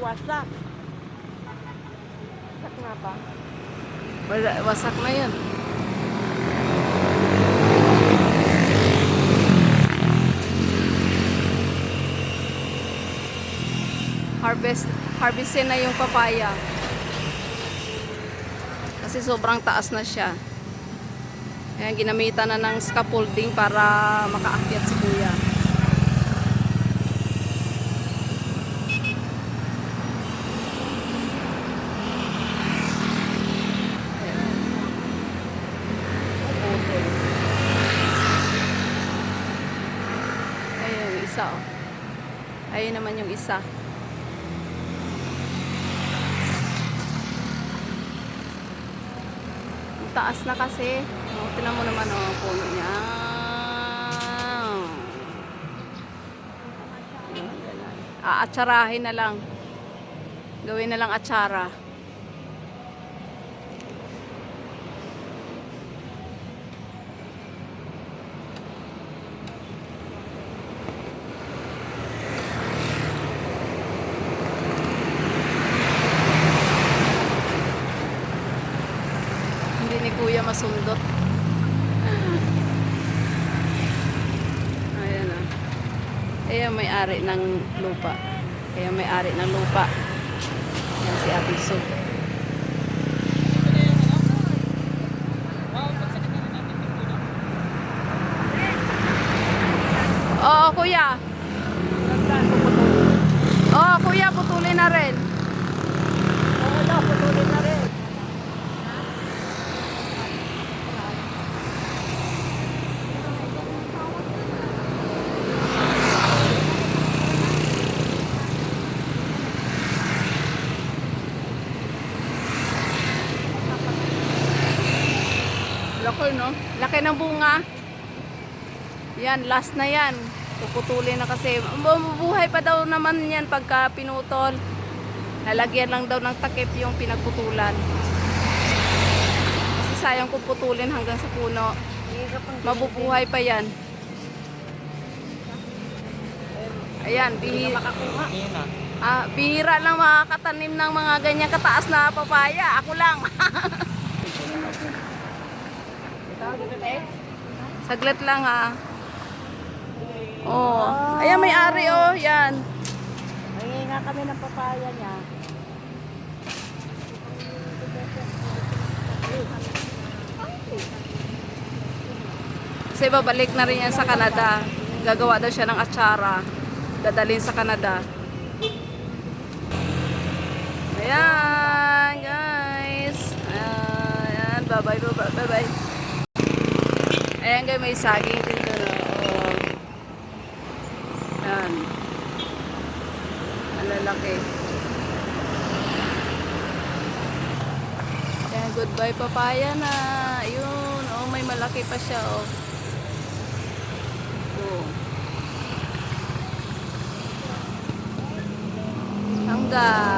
wasak. Wasak nga ba? Wasak na yun. Harvestin na yung papaya. Kasi sobrang taas na siya. Ayan, ginamitan na ng scaffolding para makaakyat si kuya. Ayun yung isa, oh. Ayun naman yung isa. Ang taas na kasi. Oh, tingnan mo naman, oh, puno niya. Aatsarahin na lang. Gawin na lang atsara. Hindi ni kuya masundot. Ayan, ah. Ayan, may-ari ng lupa. Kaya may-ari ng lupa. Ayan si Ate Sue. Oo, kuya. Oo, kuya, putulin na rin. Oo daw, putulin na rin. Laki, no? Laki ng bunga. Yan, last na yan. Puputulin na kasi. Mabubuhay pa daw naman yan pagka pinutol. Lalagyan lang daw ng takip yung pinagputulan. Kasi sayang kung putulin hanggang sa puno. Mabubuhay pa yan. Ayan, bihira lang makakatanim ng mga ganyan kataas na papaya. Ako lang. Saglit lang, ha. Oh. Ayan, may ari, oh. Yan. Nanginga kami ng papaya niya. Kasi babalik na rin yan sa Canada. Gagawa daw siya ng atsara. Dadalhin sa Canada. Ayan, guys. Ayan, bye-bye, bye-bye, bye-bye. Ayan, guys, may saging dito. Oh. Ayan. Ang lalaki. Ayan, goodbye papaya na. Ayun, oh, may malaki pa siya, oh. Hanggang